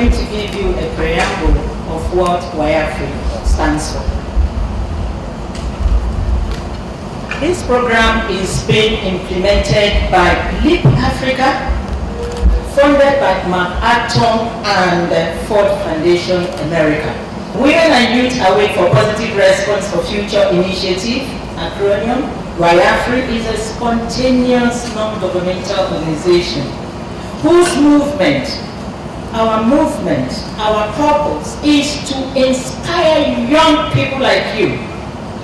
going to give you a preamble of what WIAFRI stands for. This program is being implemented by LEAP Africa, funded by MacArthur and Ford Foundation America. Women and Youth Awake for Positive Response for Future Initiative, acronym, WIAFRI is a spontaneous non-governmental organization whose movement, our purpose is to inspire young people like you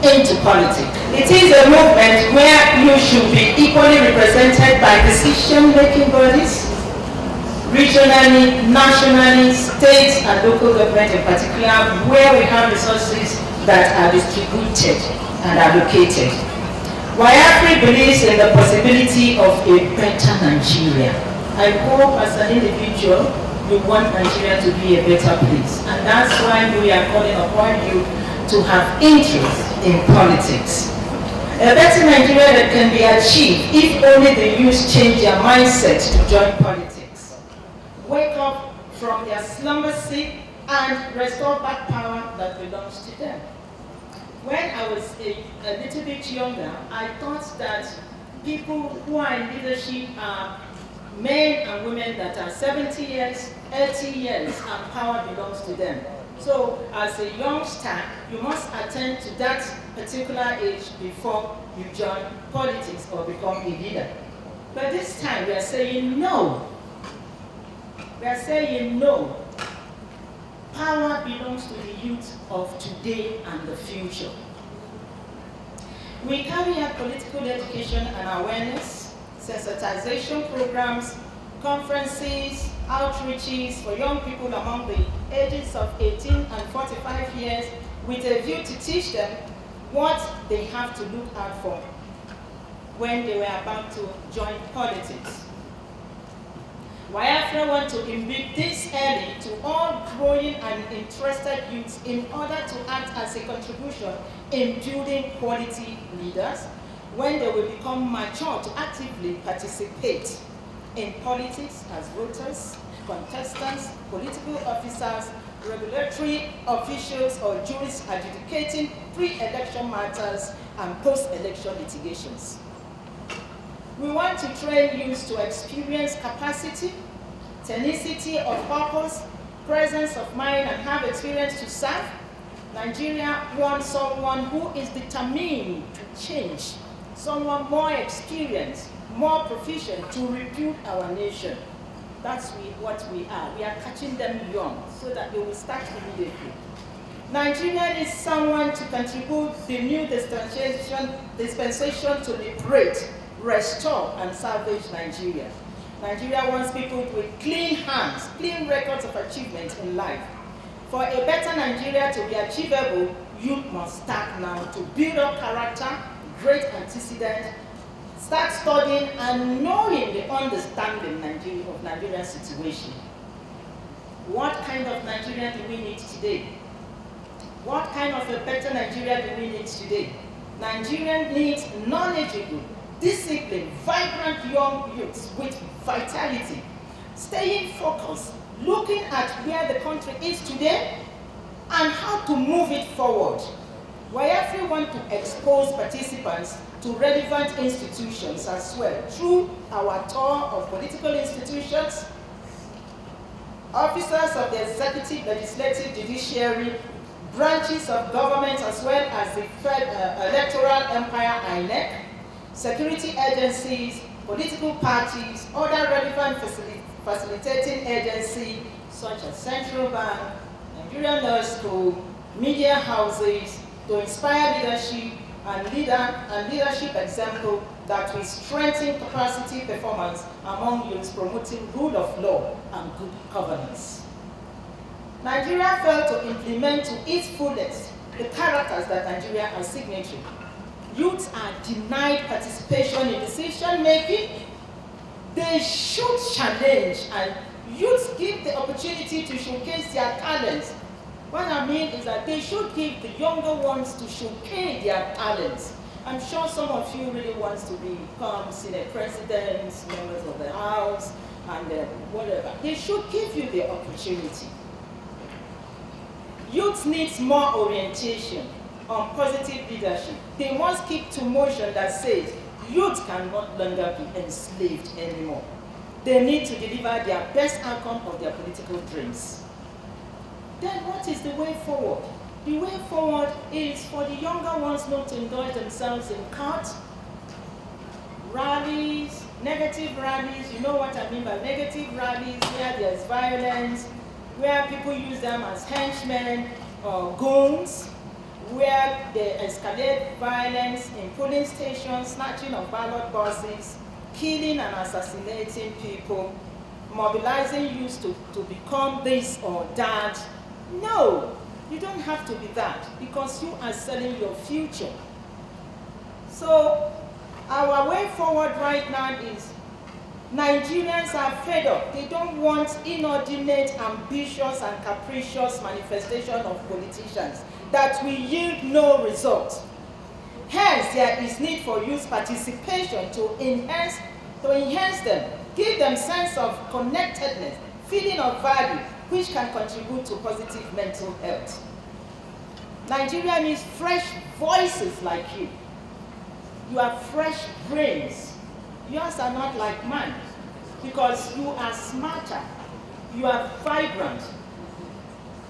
into politics. It is a movement where you should be equally represented by decision-making bodies, regionally, nationally, states and local government in particular, where we have resources that are distributed and allocated. WIAFRI believes in the possibility of a better Nigeria. I hope as an individual, you want Nigeria to be a better place. And that's why we are calling upon you to have interest in politics. A better Nigeria that can be achieved if only the youth change their mindset to join politics. Wake up from their slumber sleep and restore back power that belongs to them. When I was a little bit younger, I thought that people who are in leadership are men and women that are 70 years, 80 years, and power belongs to them. So as a youngster, you must attend to that particular age before you join politics or become a leader. But this time we are saying no. We are saying no. Power belongs to the youth of today and the future. We carry out political education and awareness, sensitization programs, conferences, outreaches for young people among the ages of 18 and 45 years with a view to teach them what they have to look out for when they were about to join politics. WIAFRI want to imbue this early to all growing and interested youths in order to act as a contribution in building quality leaders when they will become mature to actively participate in politics as voters, contestants, political officers, regulatory officials, or jurists adjudicating pre-election matters and post-election litigations. We want to train youth to experience capacity, tenacity of purpose, presence of mind, and have experience to serve. Nigeria wants someone who is determined to change, someone more experienced, more proficient to rebuild our nation. That's what we are. We are catching them young so that they will start immediately. Nigeria needs someone to contribute the new dispensation to liberate, restore, and salvage Nigeria. Nigeria wants people with clean hands, clean records of achievement in life. For a better Nigeria to be achievable, youth must start now to build up character, great antecedent, start studying and knowing the understanding of Nigeria's situation. What kind of Nigeria do we need today? What kind of a better Nigeria do we need today? Nigeria needs knowledgeable, disciplined, vibrant young youths with vitality, staying focused, looking at where the country is today and how to move it forward. WIAFRI want to expose participants to relevant institutions as well through our tour of political institutions, officers of the executive, legislative, judiciary, branches of government, as well as the electoral empire, INEC, security agencies, political parties, other relevant facilitating agencies such as Central Bank, Nigerian Law School, media houses, to inspire leadership and leadership example that will strengthen capacity performance among youths, promoting rule of law and good governance. Nigeria failed to implement to its fullest the characters that Nigeria has signatory. Youths are denied participation in decision making. They should challenge, and youths give the opportunity to showcase their talents. What I mean is that they should give the younger ones to showcase their talents. I'm sure some of you really want to become Senate presidents, members of the House, and whatever. They should give you the opportunity. Youth needs more orientation on positive leadership. They must keep to motion that says youth can no longer be enslaved anymore. They need to deliver their best outcome of their political dreams. Then what is the way forward? The way forward is for the younger ones not to indulge themselves in cards, rallies, negative rallies. You know what I mean by negative rallies, where there's violence, where people use them as henchmen or goons, where they escalate violence in polling stations, snatching of ballot boxes, killing and assassinating people, mobilizing youth to become this or that. No, you don't have to be that, because you are selling your future. So our way forward right now is Nigerians are fed up. They don't want inordinate, ambitious, and capricious manifestation of politicians that will yield no result. Hence, there is need for youth participation to enhance them, give them sense of connectedness, feeling of value, which can contribute to positive mental health. Nigeria needs fresh voices like you. You are fresh brains. Yours are not like mine, because you are smarter, you are vibrant,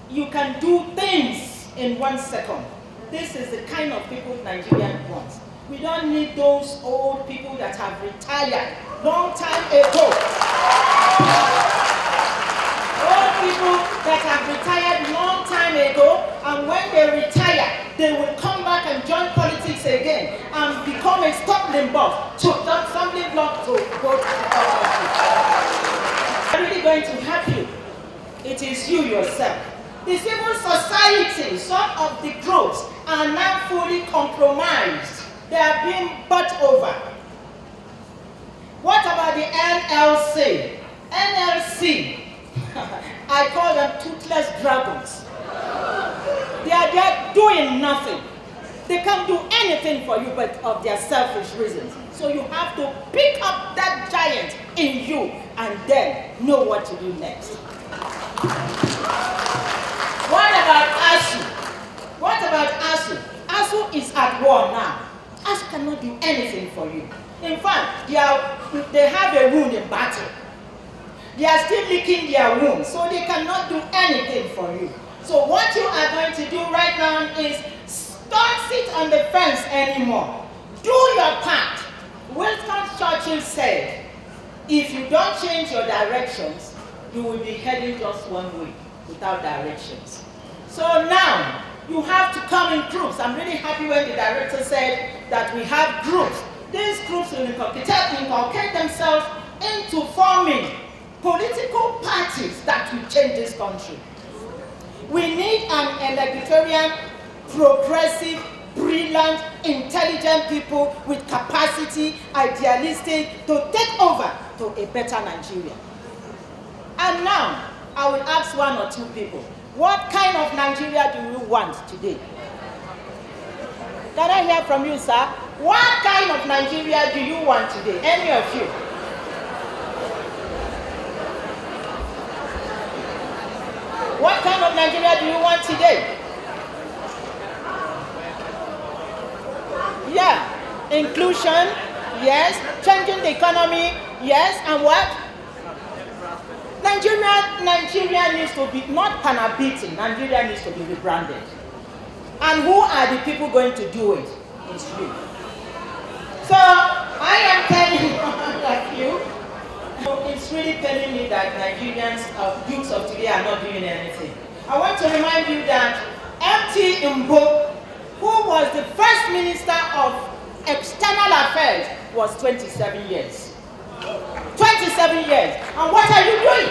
you can do things in 1 second. This is the kind of people Nigeria wants. We don't need those old people that have retired long time ago. Old people that have retired long time ago, and when they retire, they will come back and join politics again and become a stumbling block to go to I'm really going to help you. It is you yourself. The civil society, some of the groups are now fully compromised. They are being bought over. What about the NLC? NLC, I call them toothless dragons. They are there doing nothing. They can't do anything for you but of their selfish reasons. So you have to pick up that giant in you and then know what to do next. What about ASU? What about ASU? ASU is at war now. ASU cannot do anything for you. In fact, they have a wound in battle. They are still licking their wounds, so they cannot do anything for you. So what you are going to do right now is don't sit on the fence anymore. Do your part. Winston Churchill said, if you don't change your directions, you will be heading just one way without directions. So now, you have to come in groups. I'm really happy when the director said that we have groups. These groups will inculcate themselves into forming political parties that will change this country. We need an electorian, progressive, brilliant, intelligent people with capacity, idealistic, to take over to a better Nigeria. And now, I will ask one or two people, what kind of Nigeria do you want today? Can I hear from you, sir? What kind of Nigeria do you want today? Any of you? What kind of Nigeria do you want today? Yeah, inclusion, yes. Changing the economy, yes. And what? Nigeria needs to be, not pan-beating, Nigeria needs to be rebranded. And who are the people going to do it? It's you. So, I am telling all of you, it's really telling me that Nigerians, youths of today are not doing anything. I want to remind you that M.T. Mbo, who was the first minister of external affairs, was 27 years. 27 years. And what are you doing?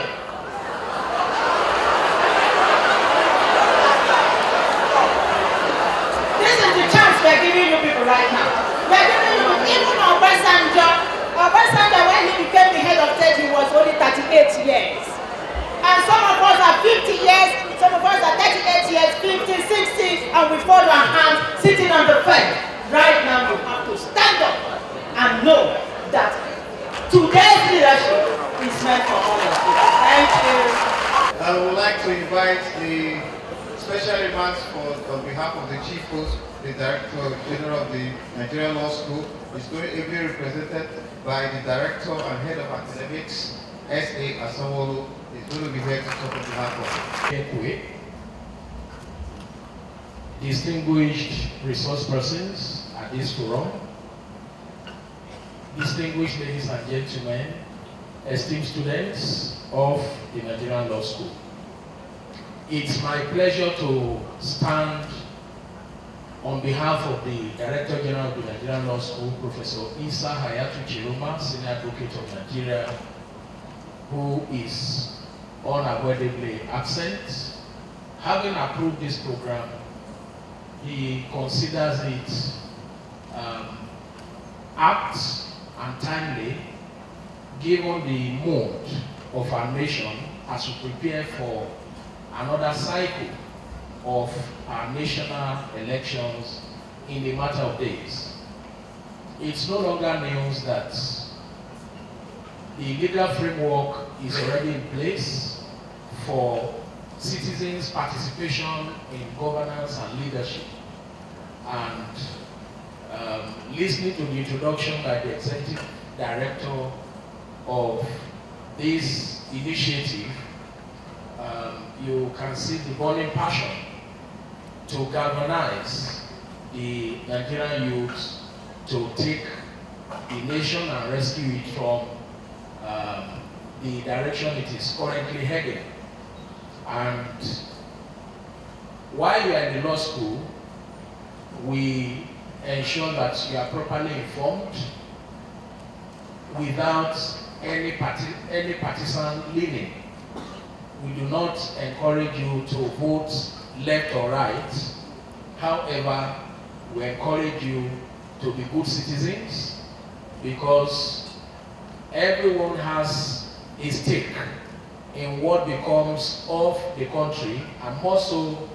This is the chance we are giving you people right now. We are giving you even Obasanjo, when he became the head of state, he was only 38 years. And some of us are 50 years, some of us are 38 years, 50, 60, and we fold our hands sitting on the fence. Right now, you have to stand up and know that today's leadership is meant hand for all of you. Thank you. I would like to invite the special remarks on behalf of the Chief Host, the Director General of the Nigerian Law School. Is going to be represented by the Director and Head of Academics, S.A. Asawolu. Is going to be here to talk on behalf of Ekwe. Distinguished resource persons at this forum, distinguished ladies and gentlemen, esteemed students of the Nigerian Law School. It's my pleasure to stand on behalf of the Director General of the Nigerian Law School, Professor Isa Hayatu Chiroma, Senior Advocate of Nigeria, who is unavoidably absent. Having approved this program, he considers it apt and timely given the mood of our nation as we prepare for another cycle of our national elections in a matter of days. It's no longer news that the legal framework is already in place for citizens' participation in governance and leadership. And listening to the introduction by the Executive Director of this initiative, you can see the burning passion to galvanize the Nigerian youth to take the nation and rescue it from the direction it is currently heading. And while you are in the law school, we ensure that you are properly informed without any partisan leaning. We do not encourage you to vote left or right. However, we encourage you to be good citizens because everyone has a stake in what becomes of the country, and more so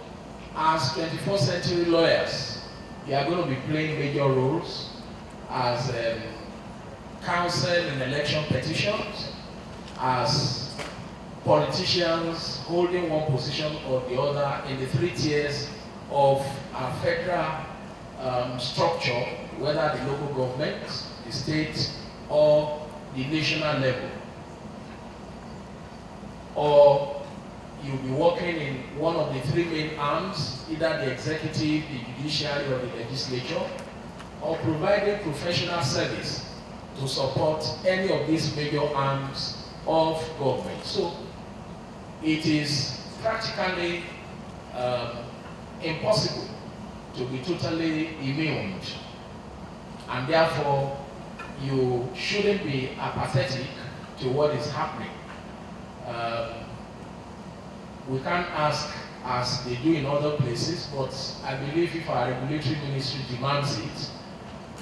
as 21st century lawyers. You are going to be playing major roles as counsel in election petitions, as politicians holding one position or the other in the 3 tiers of our federal structure, whether the local government, the state, or the national level. Or you'll be working in one of the 3 main arms, either the executive, the judiciary, or the legislature, or providing professional service to support any of these major arms of government. So it is practically impossible to be totally immune, and therefore you shouldn't be apathetic to what is happening. We can't ask as they do in other places, but I believe if our regulatory ministry demands it,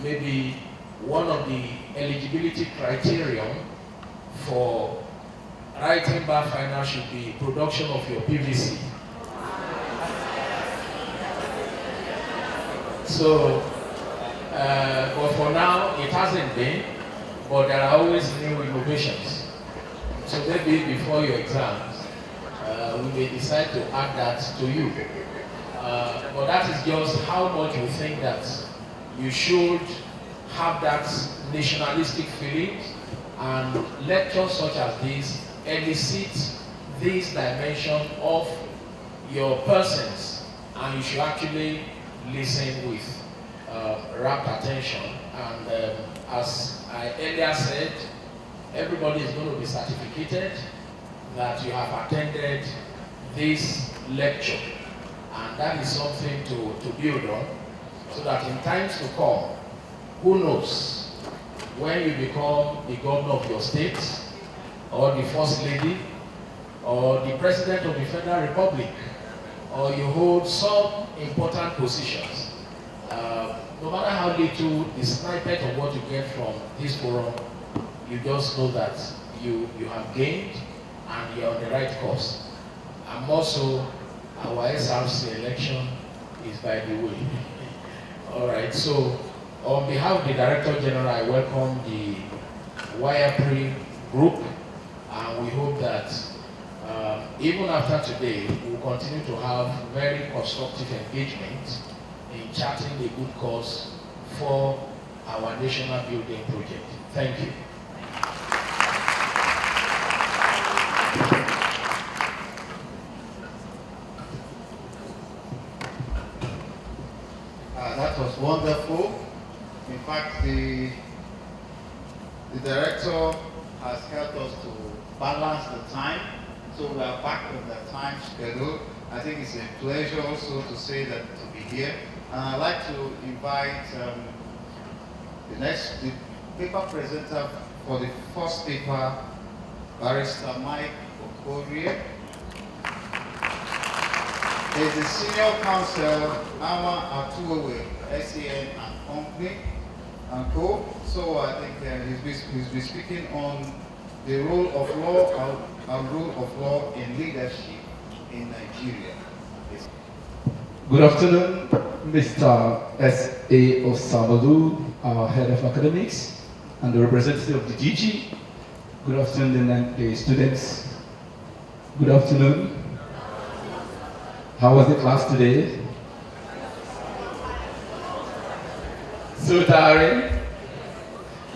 maybe one of the eligibility criterion for writing bar final should be production of your PVC. So, but for now, it hasn't been, but there are always new innovations. So maybe before your exams, we may decide to add that to you. But that is just how much we think that you should have that nationalistic feeling, and lectures such as this elicit this dimension of your persons, and you should actually listen with rapt attention. And as I earlier said, everybody is going to be certificated that you have attended this lecture, and that is something to build on, so that in times to come, who knows, when you become the governor of your state, or the first lady, or the president of the Federal Republic, or you hold some important positions, no matter how little the snippet of what you get from this forum, you just know that you have gained and you're on the right course. And also, our SRC election is by the way. All right, so on behalf of the Director General, I welcome the YAPRI group and we hope that even after today, we will continue to have very constructive engagement in charting a good course for our national building project. Thank you. That was wonderful. In fact, the director has helped us to balance the time, so we are back on the time schedule. I think it's a pleasure also to say that to be here. And I'd like to invite the paper presenter for the first paper, Barrister Mike Okorie. He's the senior counsel, Ama Atuwe, SAN and Company and Co. So I think he's been speaking on the role of law and rule of law in leadership in Nigeria. Good afternoon, Mr. S.A. Osamalu, our head of academics, and the representative of the DG. Good afternoon, the students. Good afternoon. How was the class today? So tiring?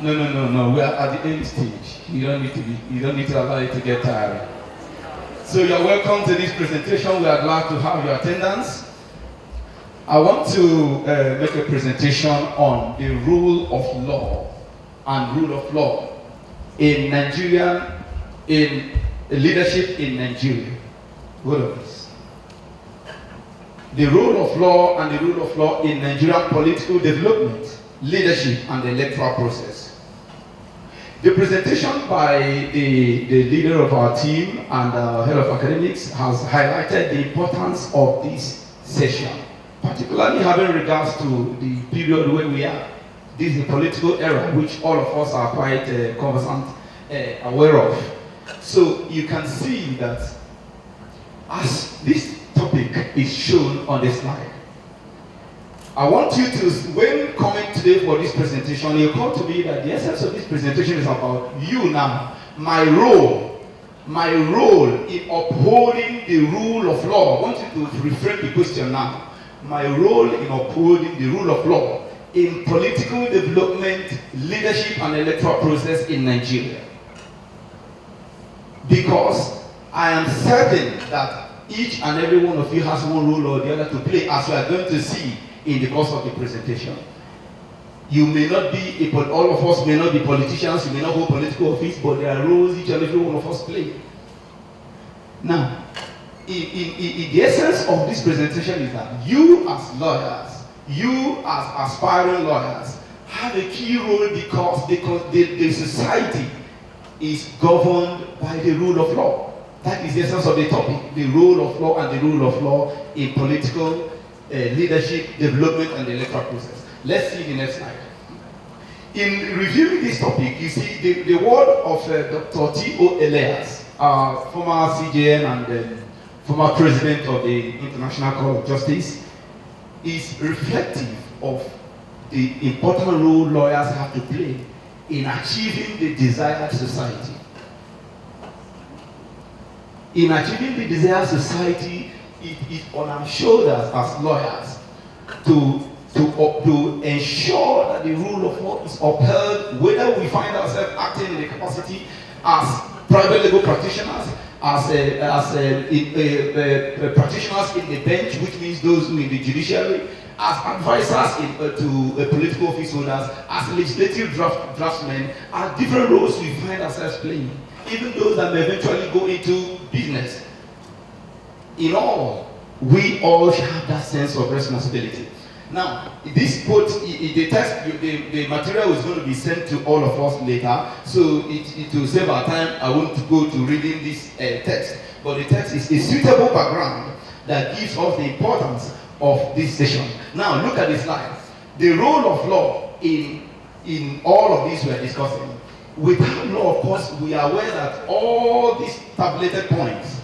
No. We are at the end stage. You don't need to allow it to get tiring. So you're welcome to this presentation. We are glad to have your attendance. I want to make a presentation on the rule of law and rule of law in Nigeria, in leadership in Nigeria. What of this? The rule of law and the rule of law in Nigerian political development, leadership, and the electoral process. The presentation by the leader of our team and head of academics has highlighted the importance of this session, particularly having regards to the period where we are. This is a political era which all of us are quite conversant, aware of. So you can see that as this topic is shown on the slide, I want you to, when coming today for this presentation, you come to me that the essence of this presentation is about you now. My role in upholding the rule of law. I want you to reframe the question now. My role in upholding the rule of law in political development, leadership, and electoral process in Nigeria. Because I am certain that each and every one of you has one role or the other to play, as we are going to see in the course of the presentation. You may not be, all of us may not be politicians, you may not hold political office, but there are roles each and every one of us play. Now, the essence of this presentation is that you as lawyers, you as aspiring lawyers, have a key role because the society is governed by the rule of law. That is the essence of the topic, the rule of law and the rule of law in political leadership, development, and the electoral process. Let's see the next slide. In reviewing this topic, you see the word of Dr. T.O. Elias, former CJN and former president of the International Court of Justice, is reflective of the important role lawyers have to play in achieving the desired society. In achieving the desired society, it is on our shoulders as lawyers to ensure that the rule of law is upheld, whether we find ourselves acting in the capacity as private legal practitioners, as practitioners in the bench, which means those who in the judiciary, as advisors to political office holders, as legislative draftsmen, as different roles we find ourselves playing, even those that may eventually go into business. In all, we all have that sense of responsibility. Now, this quote, the material is going to be sent to all of us later, so to save our time, I won't go to reading this text. But the text is a suitable background that gives us the importance of this session. Now, look at this slide. The role of law in all of this we are discussing. Without law, of course, we are aware that all these tabulated points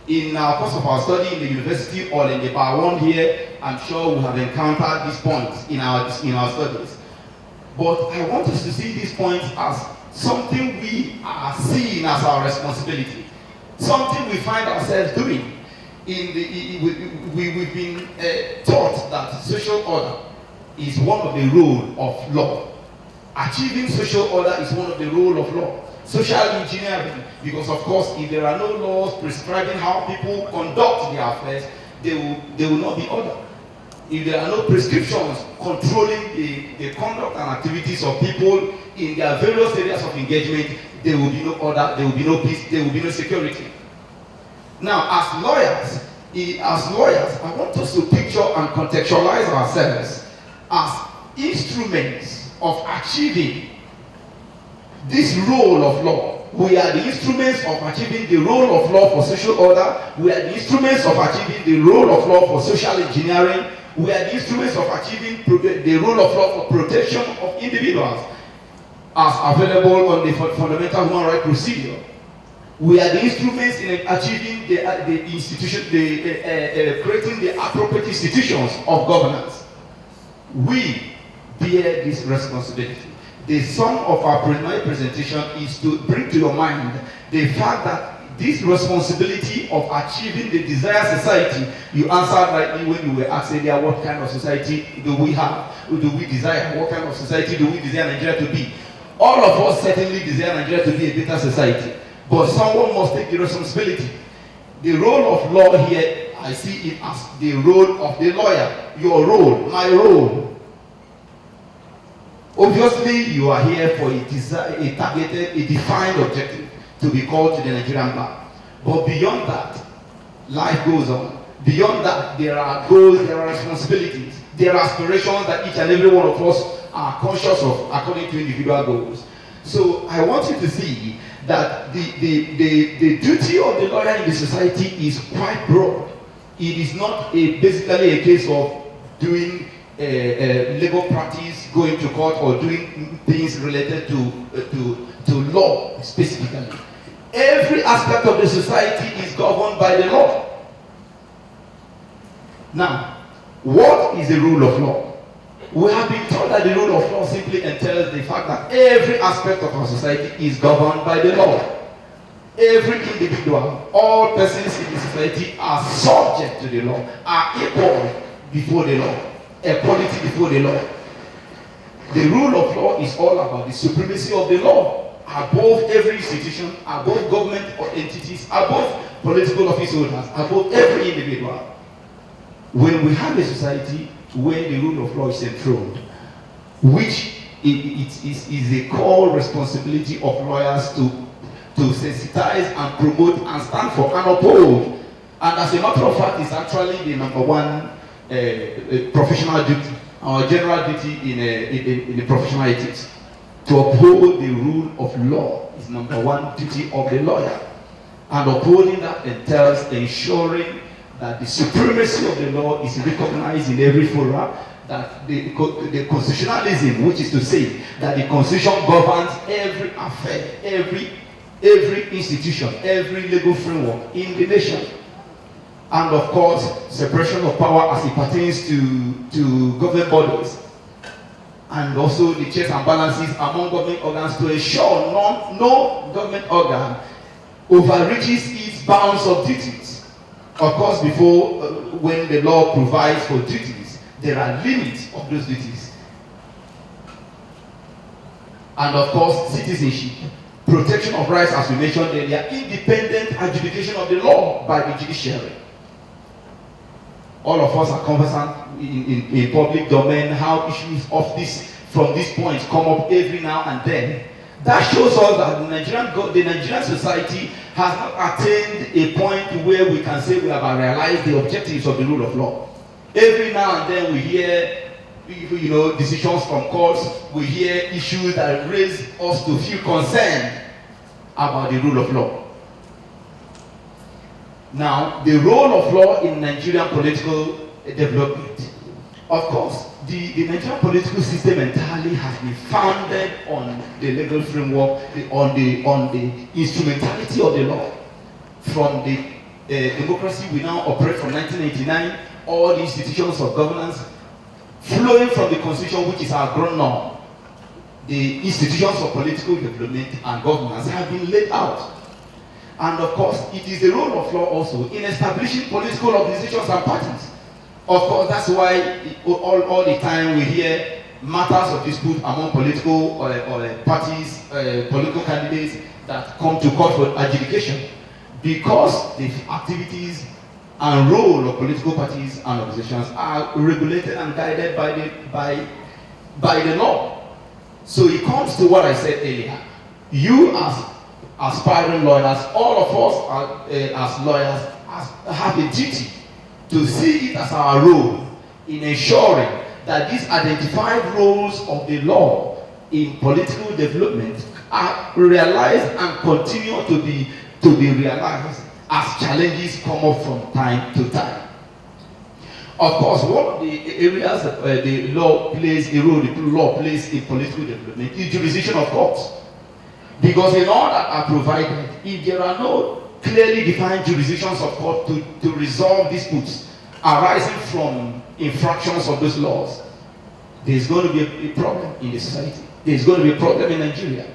in our course of our study in the university or in the bar one here, I'm sure we have encountered these points in our studies. But I want us to see these points as something we are seeing as our responsibility, something we find ourselves doing. We've been taught that social order is one of the rule of law. Achieving social order is one of the rule of law. Social engineering, because of course, if there are no laws prescribing how people conduct their affairs, there will not be order. If there are no prescriptions controlling the conduct and activities of people in their various areas of engagement, there will be no order, there will be no peace, there will be no security. Now, as lawyers, I want us to picture and contextualize ourselves as instruments of achieving this role of law. We are the instruments of achieving the role of law for social order. We are the instruments of achieving the role of law for social engineering. We are the instruments of achieving the role of law for protection of individuals as available on the fundamental human rights procedure. We are the instruments in achieving the institution, creating the appropriate institutions of governance. We bear this responsibility. The sum of our preliminary presentation is to bring to your mind the fact that this responsibility of achieving the desired society, you answered rightly when you were asked earlier, what kind of society do we have? Do we desire? What kind of society do we desire Nigeria to be? All of us certainly desire Nigeria to be a better society, but someone must take the responsibility. The role of law here, I see it as the role of the lawyer. Your role, my role. Obviously, you are here for a targeted, a defined objective to be called to the Nigerian bar. But beyond that, life goes on. Beyond that, there are goals, there are responsibilities, there are aspirations that each and every one of us are conscious of according to individual goals. So I want you to see that the duty of the lawyer in the society is quite broad. It is not basically a case of doing legal practice, going to court, or doing things related to law specifically. Every aspect of the society is governed by the law. Now, what is the rule of law? We have been told that the rule of law simply entails the fact that every aspect of our society is governed by the law. Every individual, all persons in the society are subject to the law, are equal before the law, equality before the law. The rule of law is all about the supremacy of the law above every institution, above government or entities, above political office holders, above every individual. When we have a society where the rule of law is enthroned, which it is a core responsibility of lawyers to sensitize and promote and stand for and uphold. And as a matter of fact, it's actually the number one professional duty, our general duty in the professional ethics. To uphold the rule of law is number one duty of the lawyer. And upholding that entails ensuring that the supremacy of the law is recognized in every forum, that the constitutionalism, which is to say that the constitution governs every affair, every institution, every legal framework in the nation. And of course, separation of power as it pertains to government bodies. And also the checks and balances among government organs to ensure no government organ overreaches its bounds of duties. Of course, before, when the law provides for duties, there are limits of those duties. And of course, citizenship, protection of rights, as we mentioned earlier, independent adjudication of the law by the judiciary. All of us are conversant in public domain how issues of this from this point come up every now and then. That shows us that the Nigerian society has not attained a point where we can say we have realized the objectives of the rule of law. Every now and then we hear decisions from courts, we hear issues that raise us to feel concerned about the rule of law. Now, the role of law in Nigerian political development. Of course, the Nigerian political system entirely has been founded on the legal framework, on the instrumentality of the law. From the democracy we now operate from 1989, all the institutions of governance flowing from the constitution, which is our ground norm. the institutions of political development and governance have been laid out. And of course, it is the role of law also in establishing political organizations and parties. Of course, that's why all the time we hear matters of dispute among political parties, political candidates that come to court for adjudication, because the activities and role of political parties and organizations are regulated and guided by the law. So it comes to what I said earlier. You as aspiring lawyers, all of us as lawyers have a duty to see it as our role in ensuring that these identified roles of the law in political development are realized and continue to be realized as challenges come up from time to time. Of course, one of the areas the law plays a role, the law plays in political development is jurisdiction of courts. Because in all that are provided, if there are no clearly defined jurisdictions of court to resolve disputes arising from infractions of those laws, there's going to be a problem in the society. There's going to be a problem in Nigeria.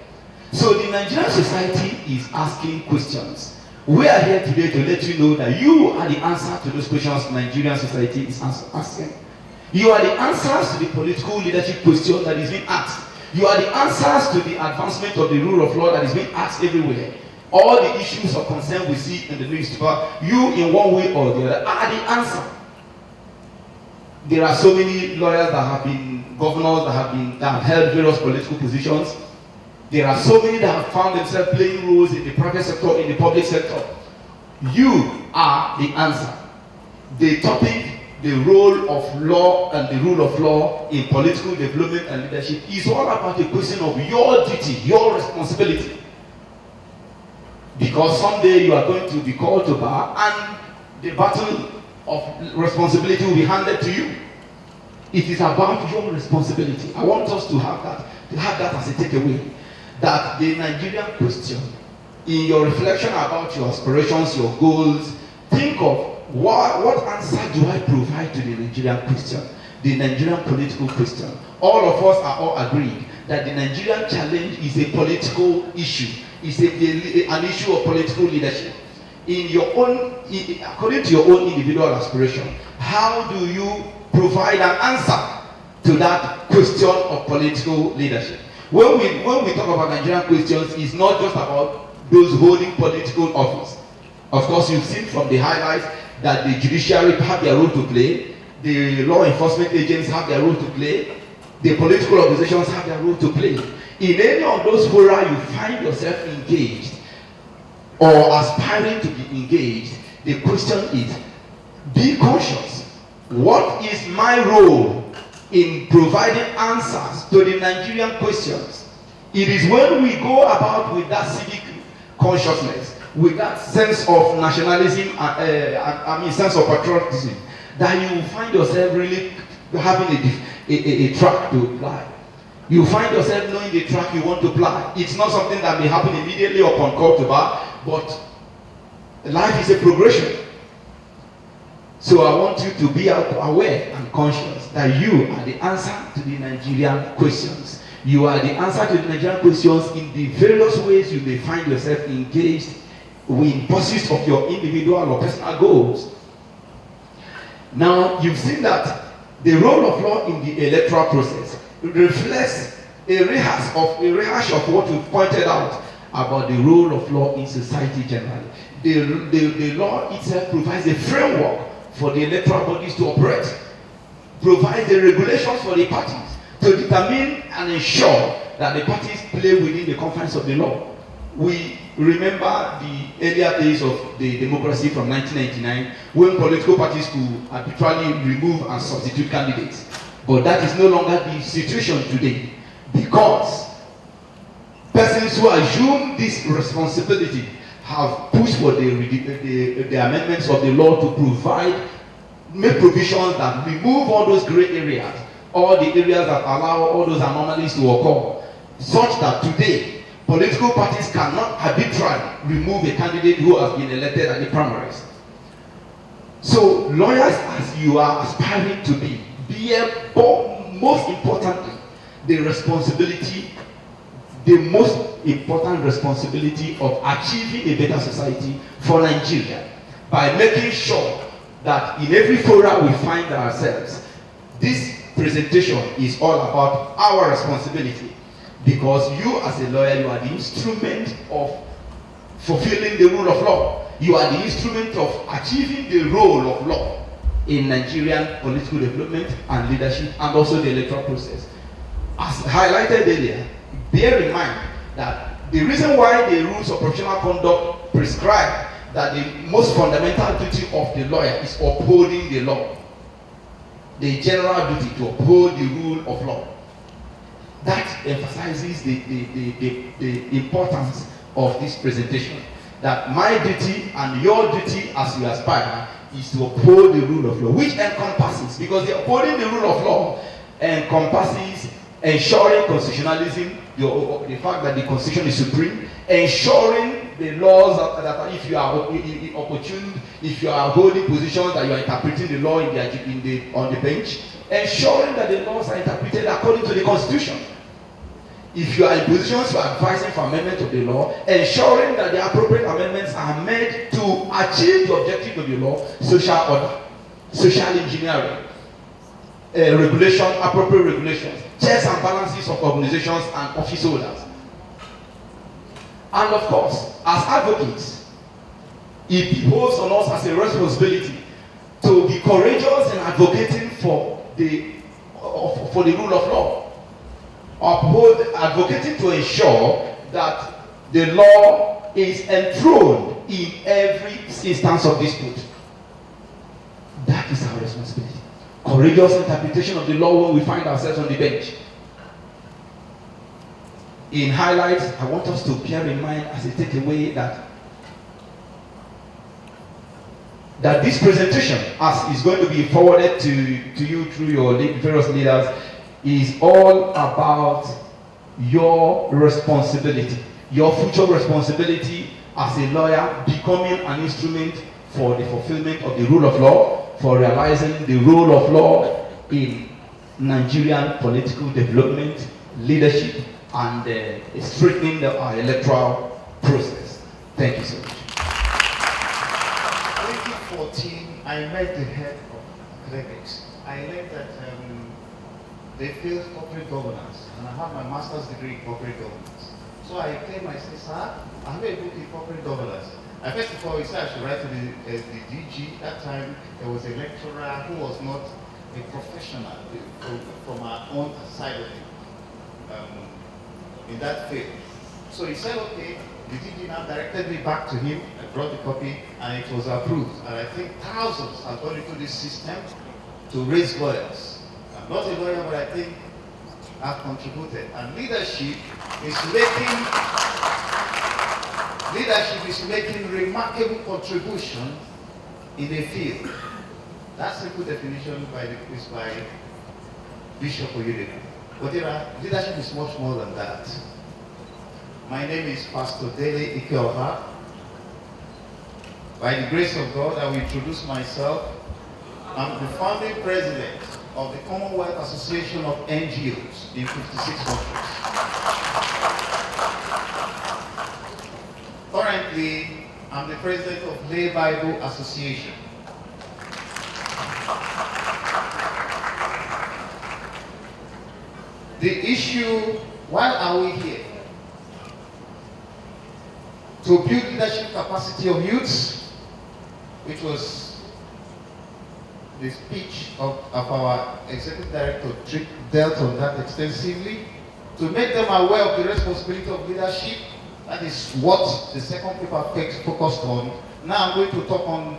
So the Nigerian society is asking questions. We are here today to let you know that you are the answer to those questions the Nigerian society is asking. You are the answers to the political leadership question that is being asked. You are the answers to the advancement of the rule of law that is being asked everywhere. All the issues of concern we see in the newspaper, you in one way or the other are the answer. There are so many lawyers that have been governors, that have held various political positions. There are so many that have found themselves playing roles in the private sector, in the public sector. You are the answer. The topic, the role of law and the rule of law in political development and leadership is all about the question of your duty, your responsibility. Because someday you are going to be called to bar and the baton of responsibility will be handed to you. It is about your responsibility. I want us to have that as a takeaway. That the Nigerian question, in your reflection about your aspirations, your goals, think of what answer do I provide to the Nigerian question, the Nigerian political question. All of us are all agreed that the Nigerian challenge is a political issue. It's an issue of political leadership. According to your own individual aspiration, how do you provide an answer to that question of political leadership? When we talk about Nigerian questions, it's not just about those holding political office. Of course, you've seen from the highlights that the judiciary have their role to play, the law enforcement agents have their role to play, the political organizations have their role to play. In any of those fora you find yourself engaged or aspiring to be engaged, the question is, be conscious. What is my role in providing answers to the Nigerian questions? It is when we go about with that civic consciousness, with that sense of nationalism, sense of patriotism, that you will find yourself really having a track to apply. You find yourself knowing the track you want to apply. It's not something that may happen immediately upon call to bar, but life is a progression. So I want you to be aware and conscious that you are the answer to the Nigerian questions. You are the answer to the Nigerian questions in the various ways you may find yourself engaged in pursuit of your individual or personal goals. Now, you've seen that the role of law in the electoral process reflects a rehash of what we've pointed out about the role of law in society generally. The law itself provides a framework for the electoral bodies to operate, provides the regulations for the parties to determine and ensure that the parties play within the confines of the law. We remember the earlier days of the democracy from 1999 when political parties could arbitrarily remove and substitute candidates. But that is no longer the situation today, because persons who assume this responsibility have pushed for the amendments of the law to make provisions that remove all those gray areas, all the areas that allow all those anomalies to occur, such that today political parties cannot arbitrarily remove a candidate who has been elected at the primaries. So lawyers, as you are aspiring to be most importantly, the responsibility, the most important responsibility of achieving a better society for Nigeria by making sure that in every forum we find ourselves, this presentation is all about our responsibility, because you as a lawyer, you are the instrument of fulfilling the rule of law. You are the instrument of achieving the role of law in Nigerian political development and leadership, and also the electoral process. As highlighted earlier, bear in mind that the reason why the rules of professional conduct prescribe that the most fundamental duty of the lawyer is upholding the law, the general duty to uphold the rule of law, that emphasizes the importance of this presentation. That my duty and your duty as you aspire is to uphold the rule of law, which encompasses, because the upholding the rule of law encompasses ensuring constitutionalism, the fact that the constitution is supreme, ensuring the laws that if you are opportune, if you are holding positions, that you are interpreting the law on the bench, ensuring that the laws are interpreted according to the constitution. If you are in positions to advising for amendment of the law, ensuring that the appropriate amendments are made to achieve the objective of the law, social order, social engineering, regulation, appropriate regulations, checks and balances of organizations and office holders. And of course, as advocates, it behoves on us as a responsibility to be courageous in advocating for the rule of law. Advocating to ensure that the law is enthroned in every instance of dispute. That is our responsibility. Courageous interpretation of the law when we find ourselves on the bench. In highlights, I want us to bear in mind as a takeaway that this presentation, as is going to be forwarded to you through your various leaders, is all about your responsibility, your future responsibility as a lawyer, becoming an instrument for the fulfillment of the rule of law, for realizing the rule of law in Nigerian political development, leadership, and strengthening our electoral process. Thank you so much. 2014, I met the head of academics. I learned that they failed corporate governance, and I have my master's degree in corporate governance. So I came, I said, sir, I have a book in corporate governance. First of all, he said I should write to the DG. That time, there was a lecturer who was not a professional from our own side of it, in that field. So he said, okay, the DG now directed me back to him. I brought the copy, and it was approved. And I think thousands have gone into this system to raise lawyers. I'm not a lawyer, but I think I've contributed. And leadership is making remarkable contribution in a field. That simple definition is by Bishop Oyedele. But leadership is much more than that. My name is Pastor Dele Ikeoha. By the grace of God, I will introduce myself. I'm the founding president of the Commonwealth Association of NGOs in 56 countries. Currently, I'm the president of Lay Bible Association. The issue, why are we here? To build leadership capacity of youths, which was the speech of our executive director dealt on that extensively, to make them aware of the responsibility of leadership. That is what the second paper focused on. Now I'm going to talk on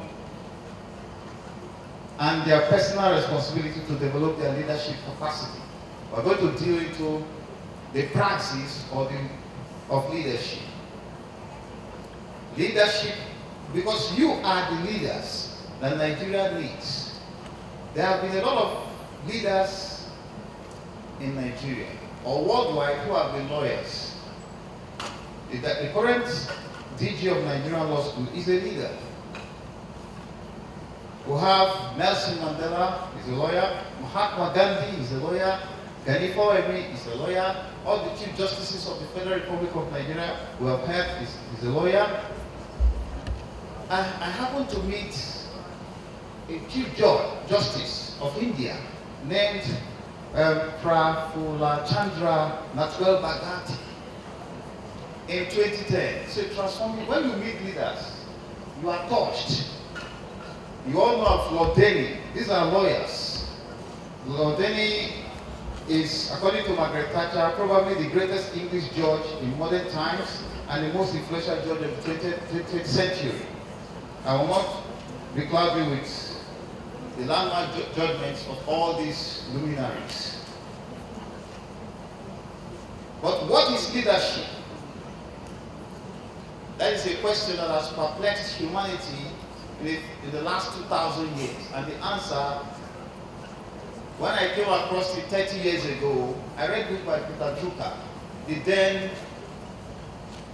and their personal responsibility to develop their leadership capacity. We're going to deal into the praxis of leadership. Leadership, because you are the leaders that Nigeria needs. There have been a lot of leaders in Nigeria or worldwide who have been lawyers. The current DG of Nigerian Law School is a leader. We have Nelson Mandela, is a lawyer. Mahatma Gandhi is a lawyer. Ganifor Emi is a lawyer. All the Chief Justices of the Federal Republic of Nigeria who have heard is a lawyer. I happened to meet a Chief Justice of India named Prafula Chandra Natwel Bhagati in 2010. So transforming, when you meet leaders, you are touched. You all know of Lord Denny. These are lawyers. Lord Denny is, according to Margaret Thatcher, probably the greatest English judge in modern times and the most influential judge of the 20th century. I will not becloud you with the landmark judgments of all these luminaries. But what is leadership? That is a question that has perplexed humanity in the last 2,000 years. And the answer, when I came across it 30 years ago, I read a book by Peter Drucker, the then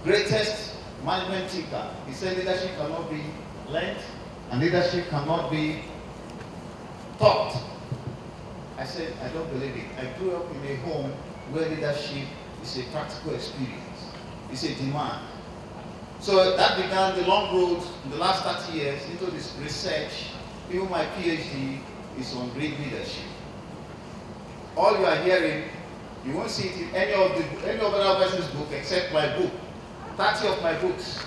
greatest management thinker. He said leadership cannot be learned and leadership cannot be taught. I said, I don't believe it. I grew up in a home where leadership is a practical experience. It's a demand. So that began the long road in the last 30 years into this research. Even my PhD is on great leadership. All you are hearing, you won't see it in any other person's book except my book. 30 of my books.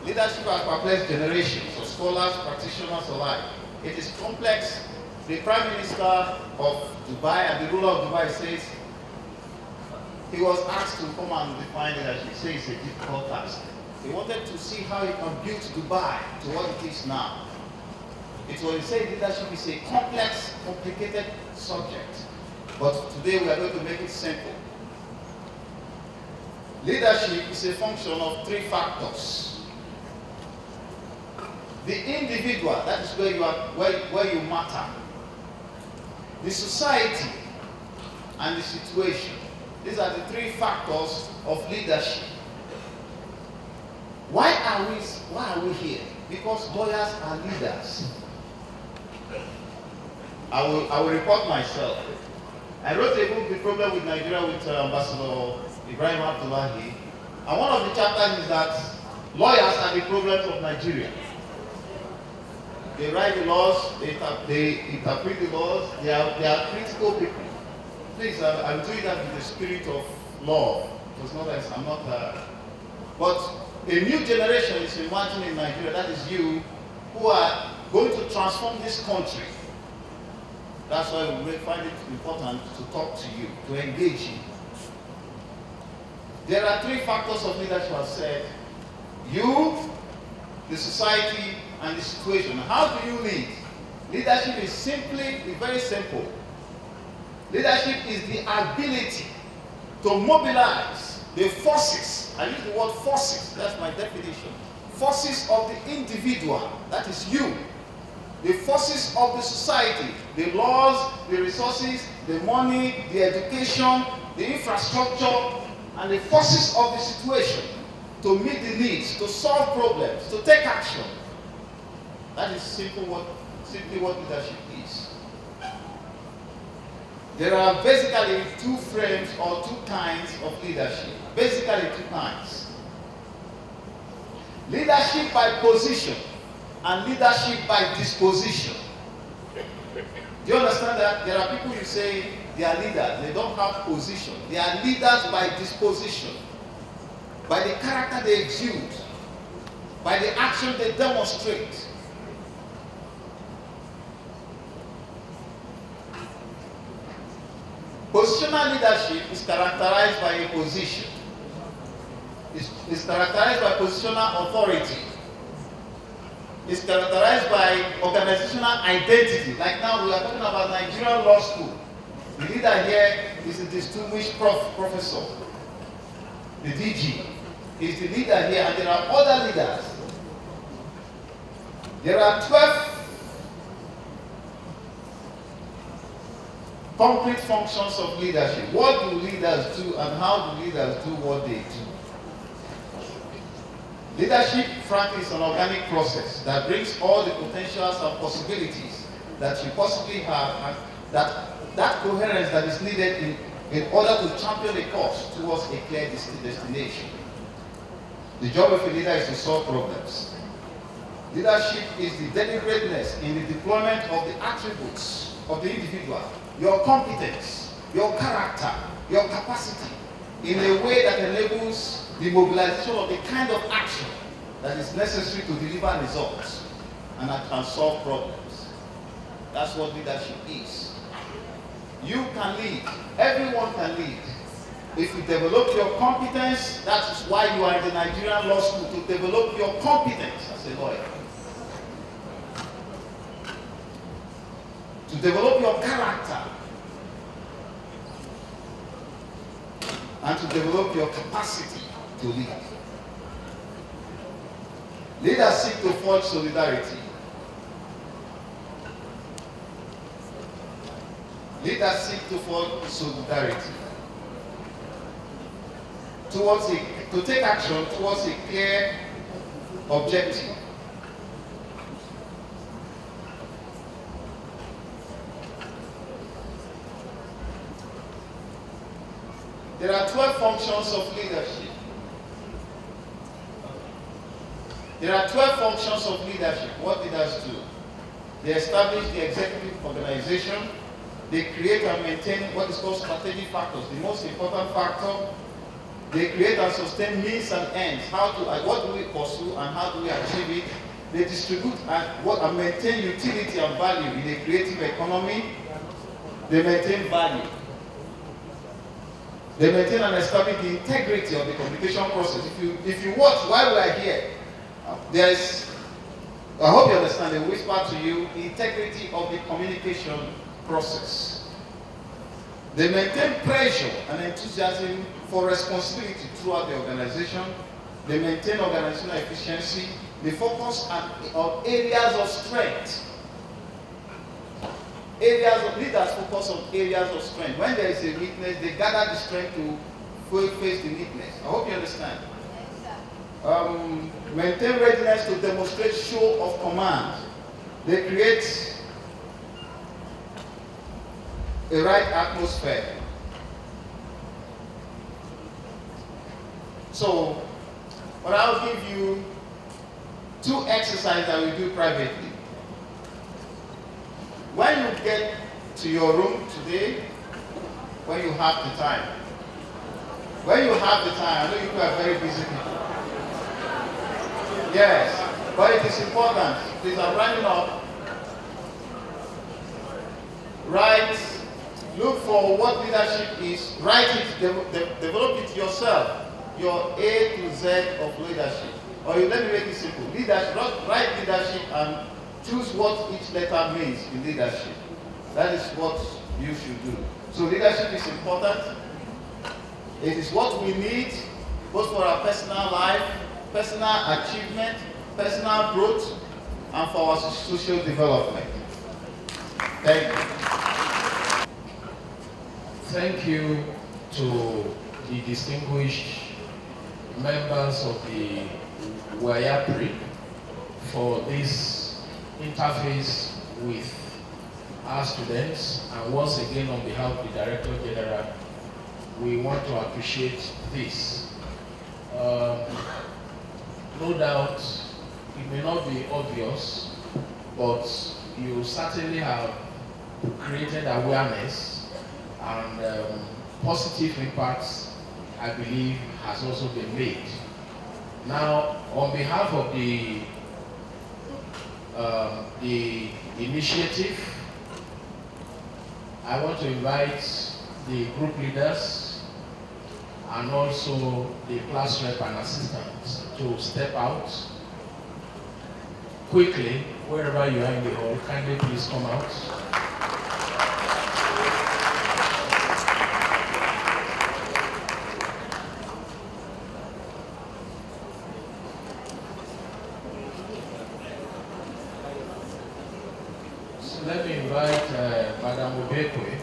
Leadership has perplexed generations of scholars, practitioners alike. It is complex. The Prime Minister of Dubai and the ruler of Dubai says he was asked to come and define leadership. He says it's a difficult task. He wanted to see how he can build Dubai to what it is now. It was said leadership is a complex, complicated subject. But today we are going to make it simple. Leadership is a function of three factors. The individual, that is where you are, where you matter. The society and the situation. These are the three factors of leadership. Why are we here? Because lawyers are leaders. I will report myself. I wrote a book, The Problem with Nigeria, with Ambassador Ibrahim Abdullahi. And one of the chapters is that lawyers are the problems of Nigeria. They write the laws, they interpret the laws, they are critical people. Please, I'm doing that with the spirit of love. It's not that I'm not but a new generation is emerging in Nigeria, that is you, who are going to transform this country. That's why we find it important to talk to you, to engage you. There are three factors of leadership, I've said. You, the society, and the situation. How do you lead? Leadership is very simple. Leadership is the ability to mobilize the forces. I use the word forces, that's my definition. Forces of the individual, that is you. The forces of the society, the laws, the resources, the money, the education, the infrastructure, and the forces of the situation to meet the needs, to solve problems, to take action. That is simply what leadership is. There are basically two frames or two kinds of leadership. Basically two kinds. Leadership by position and leadership by disposition. Do you understand that? There are people you say they are leaders, they don't have position. They are leaders by disposition, by the character they exude, by the action they demonstrate. Positional leadership is characterized by a position. It's characterized by positional authority. It's characterized by organizational identity. Like now we are talking about Nigerian Law School. The leader here is a distinguished professor. The DG is the leader here, and there are other leaders. There are 12 concrete functions of leadership. What do leaders do and how do leaders do what they do? Leadership, frankly, is an organic process that brings all the potentials and possibilities that you possibly have, and that coherence that is needed in order to champion a cause towards a clear destination. The job of a leader is to solve problems. Leadership is the deliberateness in the deployment of the attributes of the individual, your competence, your character, your capacity, in a way that enables the mobilization of the kind of action that is necessary to deliver results and solve problems. That's what leadership is. You can lead. Everyone can lead. If you develop your competence, that is why you are in the Nigerian law school, to develop your competence as a lawyer. To develop your character. And to develop your capacity to lead. Leaders seek to forge solidarity. Leaders seek to forge solidarity to take action towards a clear objective. There are 12 functions of leadership. There are 12 functions of leadership. What leaders do? They establish the executive organization. They create and maintain what is called strategic factors. The most important factor, they create and sustain means and ends. What do we pursue and how do we achieve it? They distribute and maintain utility and value in a creative economy. They maintain value. They maintain and establish the integrity of the communication process. If you watch while we are here, I hope you understand, they whisper to you the integrity of the communication process. They maintain pressure and enthusiasm for responsibility throughout the organization. They maintain organizational efficiency. They focus on areas of strength. Leaders focus on areas of strength. When there is a weakness, they gather the strength to face the weakness. I hope you understand. Maintain readiness to demonstrate show of command. They create a right atmosphere. So, but I'll give you 2 exercises that we do privately. When you get to your room today, when you have the time, I know you are very busy people. Yes, but it is important. Please, I'm running up. Look for what leadership is. Write it, develop it yourself. Your A to Z of leadership. Or let me make it simple. Write leadership and choose what each letter means in leadership. That is what you should do. So leadership is important. It is what we need, both for our personal life, personal achievement, personal growth, and for our social development. Thank you. Thank you to the distinguished members of the WIAPRI for this interface with our students. And once again, on behalf of the Director General, we want to appreciate this. No doubt, it may not be obvious, but you certainly have created awareness, and positive impacts, I believe, has also been made. Now, on behalf of the initiative, I want to invite the group leaders and also the class rep and assistants to step out quickly, wherever you are in the hall. Kindly please come out. So let me invite Madam Obekwe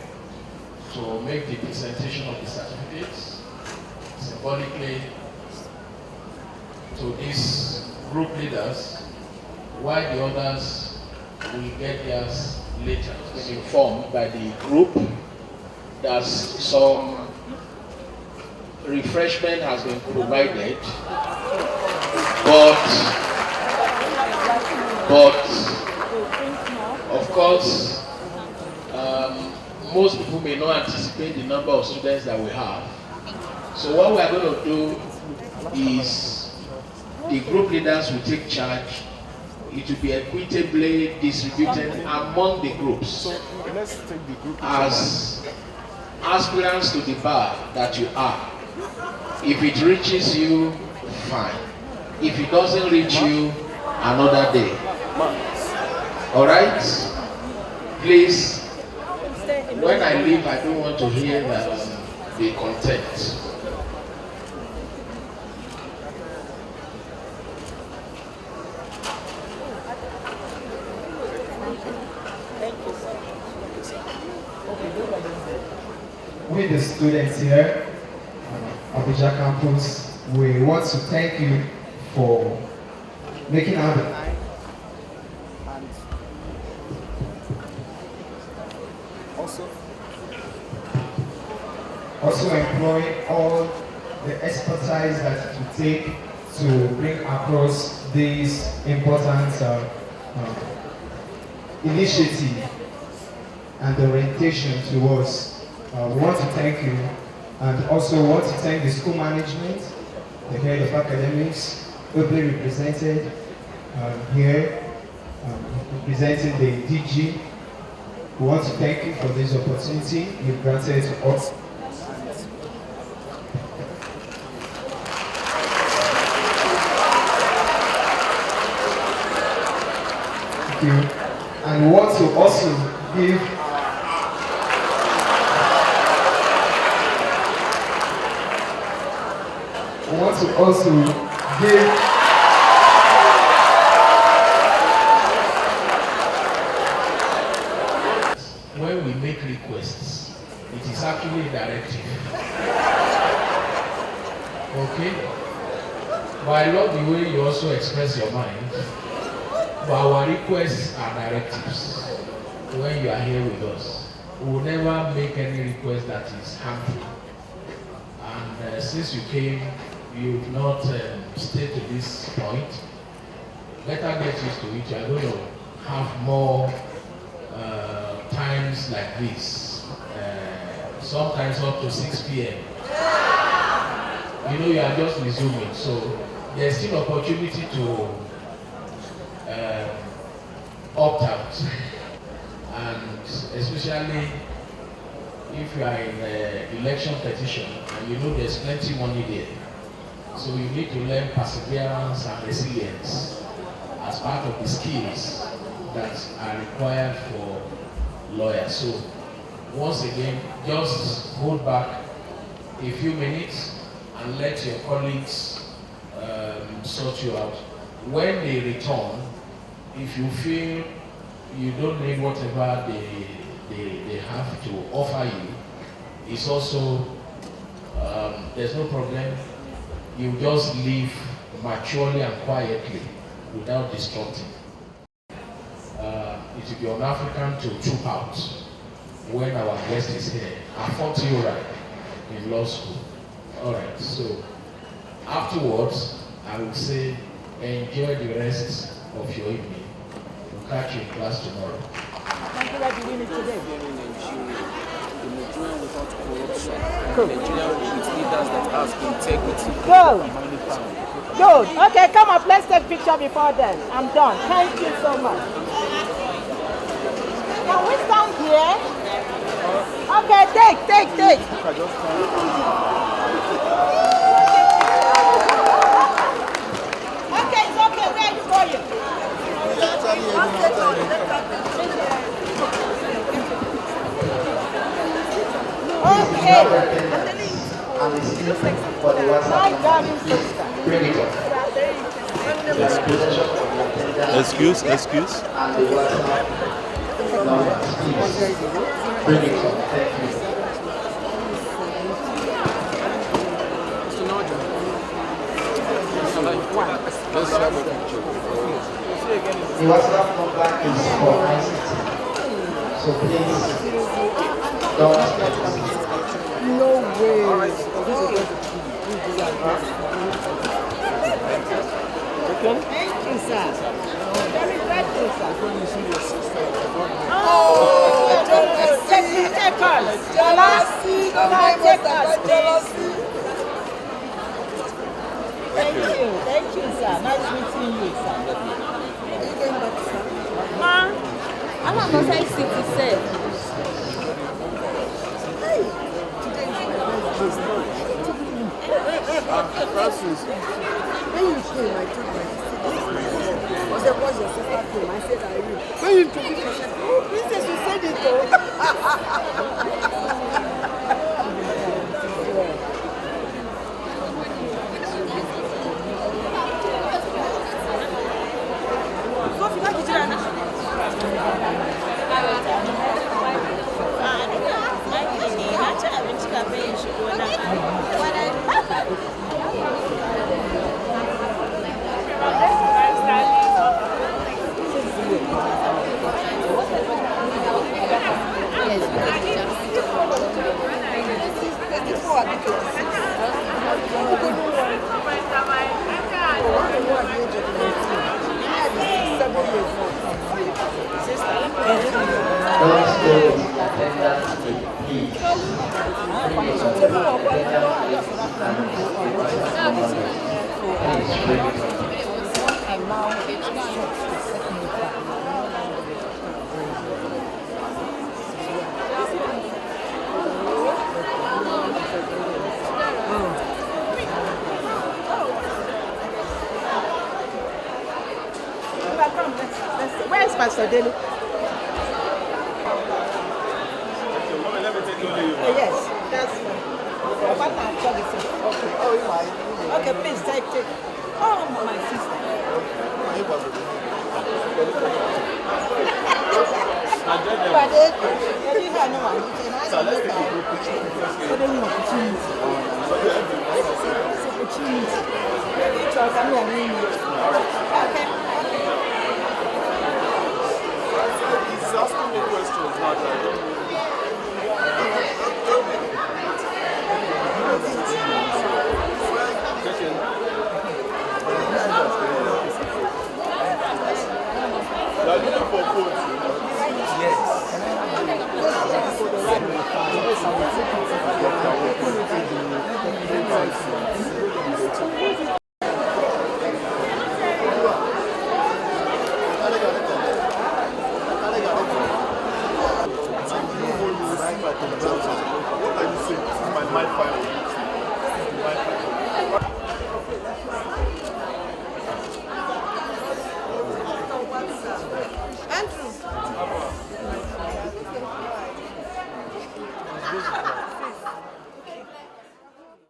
to make the presentation of the certificates. Symbolically, to these group leaders, while the others will get theirs later. I've been informed by the group that some refreshment has been provided, but of course, most people may not anticipate the number of students that we have. So what we are going to do is the group leaders will take charge. It will be equitably distributed among the groups. So let's take the group as aspirants to the bar that you are. If it reaches you, fine. If it doesn't reach you, another day. All right? Please, when I leave, I don't want to hear that be content. With the students here at Abuja campus, we want to thank you for making out the time and also employing all the expertise that it will take to bring across these important initiative and orientation to us. We want to thank you, and also want to thank the school management, the head of academics, ably represented here, representing the DG. We want to thank you for this opportunity you've granted to us. Thank you. And we want to also give when we make requests, it is actually a directive. Okay? But I love the way you also express your mind. But our requests are directives. When you are here with us, we will never make any request that is harmful. And since you came, you've not stayed to this point. Better get used to it. You are going to have more times like this. Sometimes up to 6 p.m. You know, you are just resuming. So there's still opportunity to opt out. And especially if you are in election petition and you know there's plenty money there. So you need to learn perseverance and resilience as part of the skills that are required for lawyers. So once again, just hold back a few minutes and let your colleagues sort you out. When they return, if you feel you don't need whatever they have to offer you, it's also, there's no problem. You just leave maturely and quietly without disrupting. It will be un-African to troop out when our guest is here. I'm 40 years old in law school. All right, so afterwards, I will say enjoy the rest of your evening. We'll catch you in class tomorrow. Thank you for doing it today. The Nigerian without corruption, Nigerian with leaders that has integrity. Good. Good. Okay, come up. Let's take a picture before then. I'm done. Thank you so much. Can we stand here? Okay, take. Okay, it's okay. Where are you going? Okay. My darling sister. Excuse. Bring it up. Thank you. Mr. Nigel. The WhatsApp number is for ICT. So please don't expect this. No way. Thank you, sir. Very grateful, sir. Oh, take us. Jealousy. Take us, please. Thank you, sir. Nice meeting you, sir. Are you going back, sir? Ma, I'm not going to say 67. Hey, today is my birthday. Francis. When you came, I told my sister. I said, what's your sister name? I said, Irene. When you introduced me, I said, oh, princess, you said it, though. Don't stay with attendance please. Where is Pastor Delu? Yes, that's one. Okay. Okay, please take. Oh, my sister. Okay. He's asking me questions now. They're looking for votes. Yes.